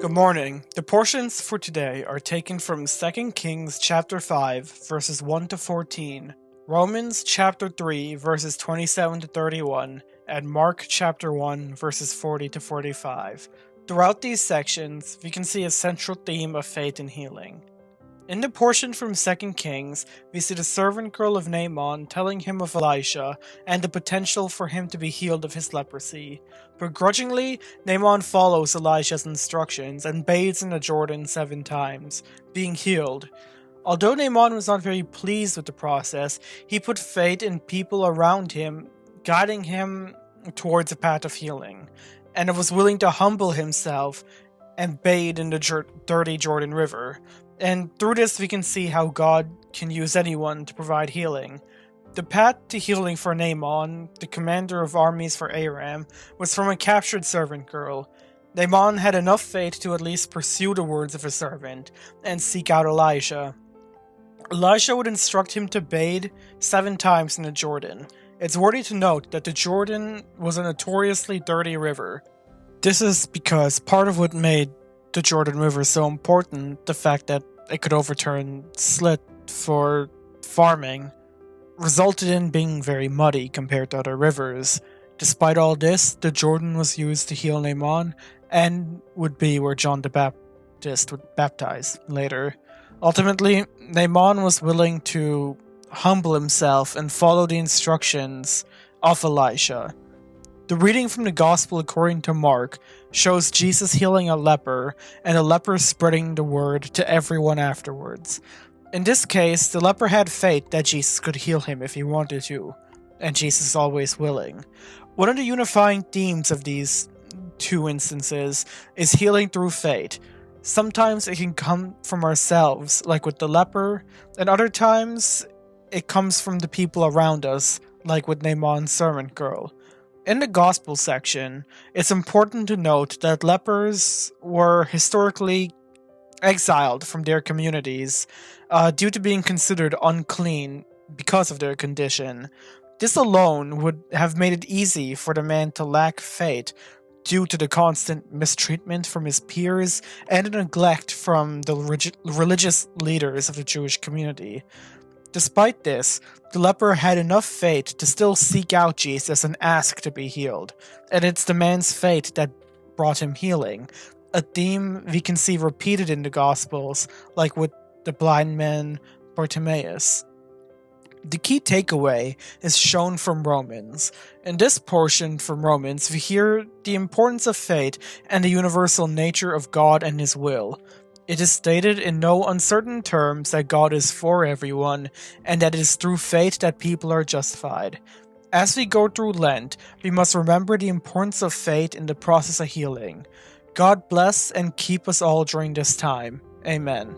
Good morning. The portions for today are taken from 2 Kings chapter 5 verses 1 to 14, Romans chapter 3 verses 27 to 31, and Mark chapter 1 verses 40 to 45. Throughout these sections, we can see a central theme of faith and healing. In the portion from 2 Kings, we see the servant girl of Naaman telling him of Elisha and the potential for him to be healed of his leprosy. Begrudgingly, Naaman follows Elisha's instructions and bathes in the Jordan 7 times, being healed. Although Naaman was not very pleased with the process, he put faith in people around him, guiding him towards a path of healing, and was willing to humble himself and bathe in the dirty Jordan River. And through this we can see how God can use anyone to provide healing. The path to healing for Naaman, the commander of armies for Aram, was from a captured servant girl. Naaman had enough faith to at least pursue the words of a servant and seek out Elisha. Elisha would instruct him to bathe 7 times in the Jordan. It's worthy to note that the Jordan was a notoriously dirty river. This is because part of what made the Jordan River so important, the fact that it could overturn slit for farming, resulted in being very muddy compared to other rivers. Despite all this, the Jordan was used to heal Naaman and would be where John the Baptist would baptize later. Ultimately, Naaman was willing to humble himself and follow the instructions of Elisha. The reading from the Gospel according to Mark shows Jesus healing a leper, and the leper spreading the word to everyone afterwards. In this case, the leper had faith that Jesus could heal him if he wanted to, and Jesus is always willing. One of the unifying themes of these 2 instances is healing through faith. Sometimes it can come from ourselves, like with the leper, and other times it comes from the people around us, like with Naaman's servant girl. In the Gospel section, it's important to note that lepers were historically exiled from their communities due to being considered unclean because of their condition. This alone would have made it easy for the man to lack faith due to the constant mistreatment from his peers and the neglect from the religious leaders of the Jewish community. Despite this, the leper had enough faith to still seek out Jesus and ask to be healed, and it's the man's faith that brought him healing, a theme we can see repeated in the Gospels, like with the blind man Bartimaeus. The key takeaway is shown from Romans. In this portion from Romans, we hear the importance of faith and the universal nature of God and His will. It is stated in no uncertain terms that God is for everyone, and that it is through faith that people are justified. As we go through Lent, we must remember the importance of faith in the process of healing. God bless and keep us all during this time. Amen.